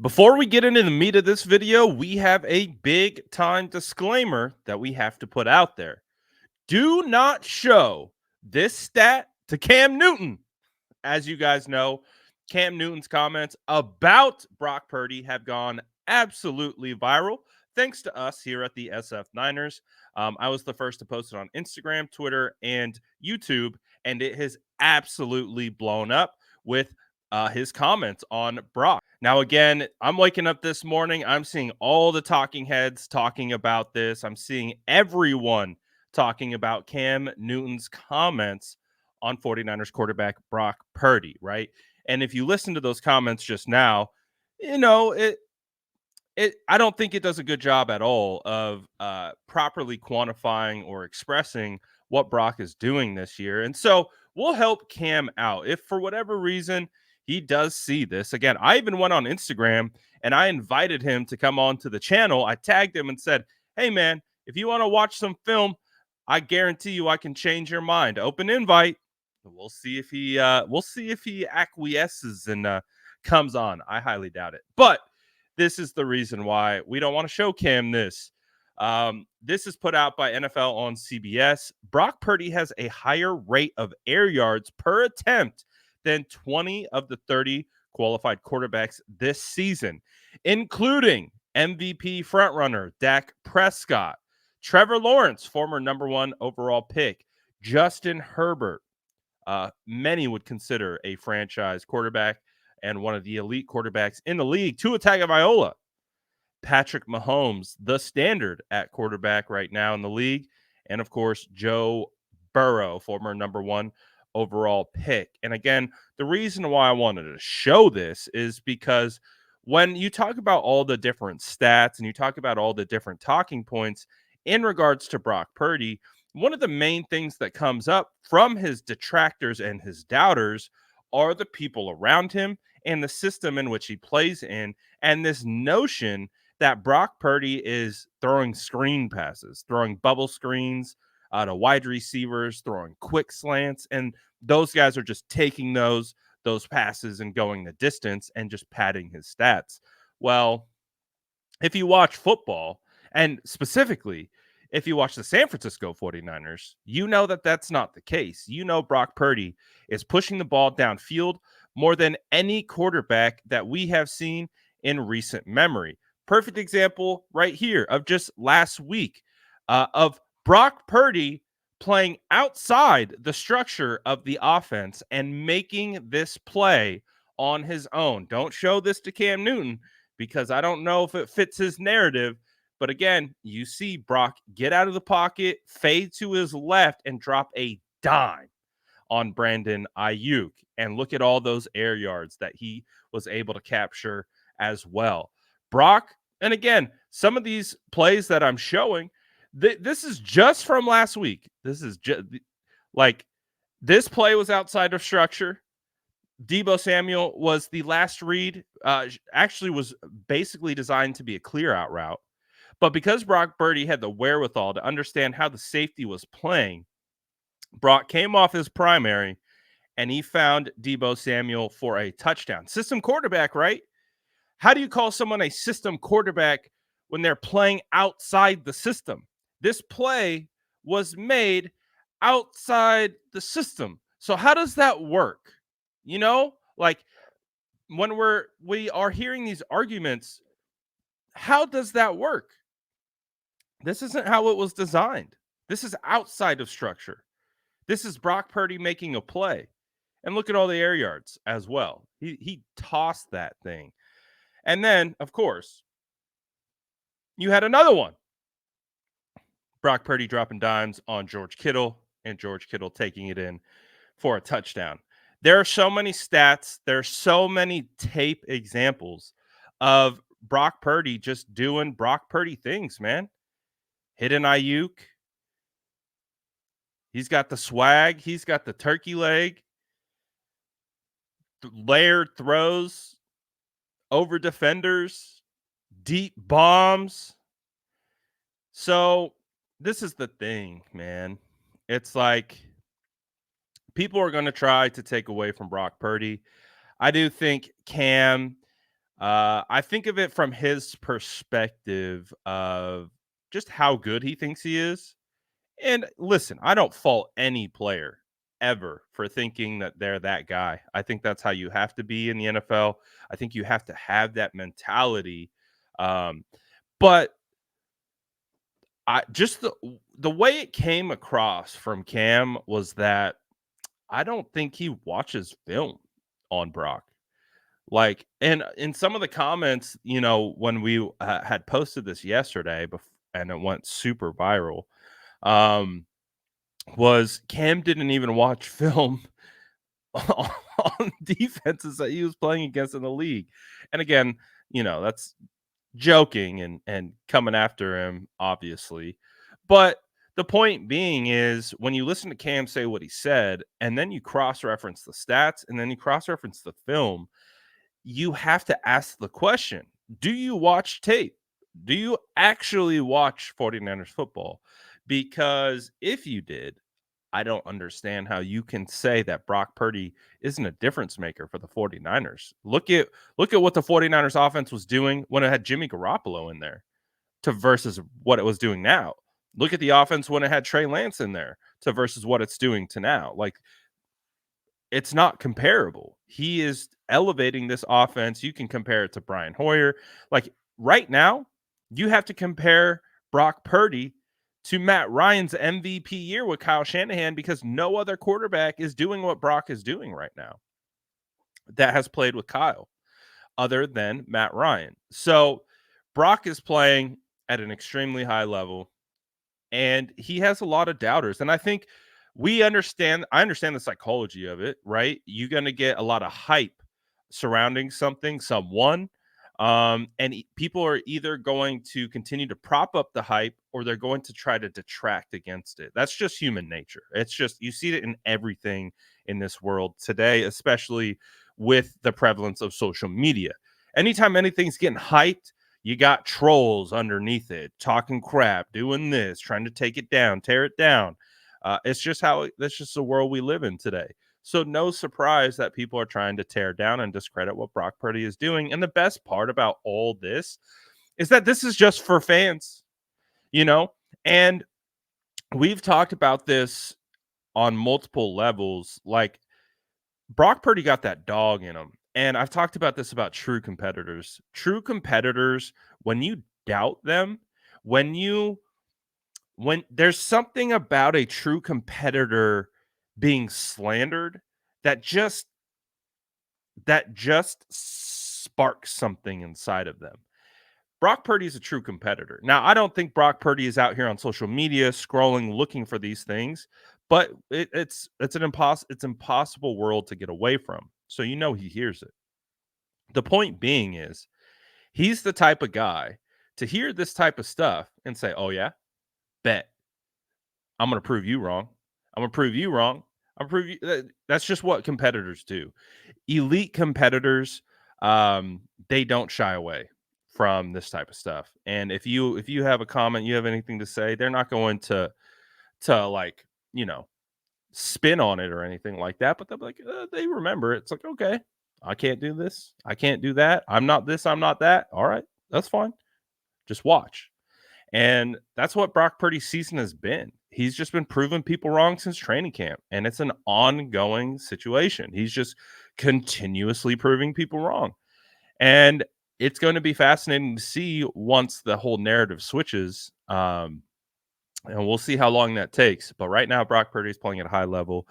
Before we get into the meat of this video, we have a big time disclaimer that we have to put out there. Do not show this stat to Cam Newton. As you guys know, Cam Newton's comments about Brock Purdy have gone absolutely viral thanks to us here at the SF Niners. I was the first to post it on Instagram, Twitter, and YouTube, and it has absolutely blown up with his comments on Brock. Now, again, I'm waking up this morning. I'm seeing all the talking heads talking about this. I'm seeing everyone talking about Cam Newton's comments on 49ers quarterback Brock Purdy, right? And if you listen to those comments just now, you know, it I don't think it does a good job at all of properly quantifying or expressing what Brock is doing this year. And so we'll help Cam out. If for whatever reason he does see this, again, I even went on Instagram and I invited him to come on to the channel. I tagged him and said, "Hey man, if you want to watch some film, I guarantee you I can change your mind. Open invite." We'll see if he acquiesces and comes on. I highly doubt it. But this is the reason why we don't want to show Cam this. This is put out by NFL on CBS. Brock Purdy has a higher rate of air yards per attempt than 20 of the 30 qualified quarterbacks this season, including MVP frontrunner Dak Prescott, Trevor Lawrence, former number 1 overall pick, Justin Herbert. Many would consider a franchise quarterback and one of the elite quarterbacks in the league, Tua Tagovailoa, Patrick Mahomes, the standard at quarterback right now in the league, and of course, Joe Burrow, former number 1 overall pick. And again, the reason why I wanted to show this is because when you talk about all the different stats and you talk about all the different talking points in regards to Brock Purdy, one of the main things that comes up from his detractors and his doubters are the people around him and the system in which he plays in, and this notion that Brock Purdy is throwing screen passes, throwing bubble screens to wide receivers, throwing quick slants, and those guys are just taking those passes and going the distance and just padding his stats. Well, if you watch football, and specifically if you watch the San Francisco 49ers, you know that that's not the case. You know Brock Purdy is pushing the ball downfield more than any quarterback that we have seen in recent memory. Perfect example right here of just last week of Brock Purdy playing outside the structure of the offense and making this play on his own. Don't show this to Cam Newton because I don't know if it fits his narrative. But again, you see Brock get out of the pocket, fade to his left, and drop a dime on Brandon Ayuk. And look at all those air yards that he was able to capture as well. Brock, and again, some of these plays that I'm showing, this is just from last week. This is just like this play was outside of structure. Deebo Samuel was the last read, actually was basically designed to be a clear out route. But because Brock Purdy had the wherewithal to understand how the safety was playing, Brock came off his primary and he found Deebo Samuel for a touchdown. System quarterback, right? How do you call someone a system quarterback when they're playing outside the system? This play was made outside the system. So how does that work? You know, like when we are hearing these arguments, how does that work? This isn't how it was designed. This is outside of structure. This is Brock Purdy making a play. And look at all the air yards as well. He tossed that thing. And then, of course, you had another one. Brock Purdy dropping dimes on George Kittle and George Kittle taking it in for a touchdown. There are so many stats. There are so many tape examples of Brock Purdy just doing Brock Purdy things, man. Hitting Ayuk. He's got the swag. He's got the turkey leg. Layered throws over defenders. Deep bombs. So this is the thing, man. It's like people are going to try to take away from Brock Purdy. I do think Cam I think of it from his perspective of just how good he thinks he is. And listen, I don't fault any player ever for thinking that they're that guy. I think that's how you have to be in the NFL. I think you have to have that mentality. Um, but I just the way it came across from Cam was that I don't think he watches film on Brock. Like, and in some of the comments, when we had posted this yesterday, and it went super viral, um, was Cam didn't even watch film on defenses that he was playing against in the league. And again, that's joking and coming after him, obviously. But the point being is when you listen to Cam say what he said, and then you cross reference the stats, and then you cross reference the film, you have to ask the question, do you watch tape? Do you actually watch 49ers football? Because if you did, I don't understand how you can say that Brock Purdy isn't a difference maker for the 49ers. Look at what the 49ers offense was doing when it had Jimmy Garoppolo in there to versus what it was doing now. Look at the offense when it had Trey Lance in there to versus what it's doing to now. Like, it's not comparable. He is elevating this offense. You can compare it to Brian Hoyer. Like right now, you have to compare Brock Purdy to Matt Ryan's MVP year with Kyle Shanahan because no other quarterback is doing what Brock is doing right now that has played with Kyle other than Matt Ryan. So Brock is playing at an extremely high level and he has a lot of doubters. And I think I understand the psychology of it, right? You're going to get a lot of hype surrounding someone. People are either going to continue to prop up the hype or they're going to try to detract against it. That's just human nature. It's just, you see it in everything in this world today, especially with the prevalence of social media. Anytime anything's getting hyped, you got trolls underneath it talking crap, doing this, trying to take it down, tear it down. That's just the world we live in today. So no surprise that people are trying to tear down and discredit what Brock Purdy is doing. And the best part about all this is that this is just for fans, you know? And we've talked about this on multiple levels. Like Brock Purdy got that dog in him. And I've talked about this about true competitors. True competitors, when you doubt them, when you when there's something about a true competitor being slandered that just sparks something inside of them. Brock Purdy is a true competitor. Now, I don't think Brock Purdy is out here on social media scrolling looking for these things, but it's impossible world to get away from. So he hears it. The point being is he's the type of guy to hear this type of stuff and say, "Oh yeah, bet I'm going to prove you wrong. I'm going to prove you wrong. I'm prove you." That's just what competitors do. Elite competitors, they don't shy away from this type of stuff. And if you have a comment, you have anything to say, they're not going to like spin on it or anything like that. But they'll be like, they remember it. It's like, okay, I can't do this. I can't do that. I'm not this. I'm not that. All right, that's fine. Just watch. And that's what Brock Purdy's season has been. He's just been proving people wrong since training camp, and it's an ongoing situation. He's just continuously proving people wrong. And it's going to be fascinating to see once the whole narrative switches. And we'll see how long that takes. But right now, Brock Purdy is playing at a high level.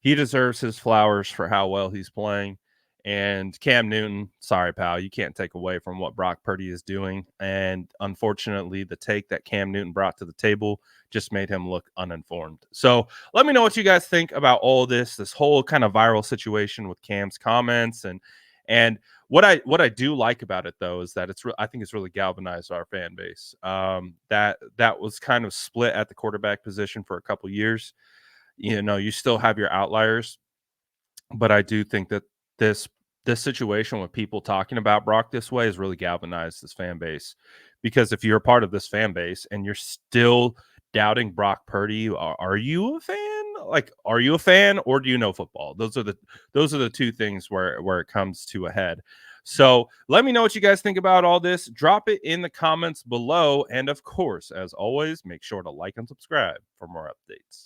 He deserves his flowers for how well he's playing. And Cam Newton, sorry, pal, you can't take away from what Brock Purdy is doing. And unfortunately, the take that Cam Newton brought to the table just made him look uninformed. So let me know what you guys think about all this whole kind of viral situation with Cam's comments. And what I do like about it though is that I think it's really galvanized our fan base. That was kind of split at the quarterback position for a couple years. You still have your outliers, but I do think that this this situation with people talking about Brock this way has really galvanized this fan base. Because if you're a part of this fan base and you're still doubting Brock Purdy, are you a fan? Like, are you a fan or do you know football? Those are the two things where it comes to a head. So let me know what you guys think about all this. Drop it in the comments below. And of course, as always, make sure to like and subscribe for more updates.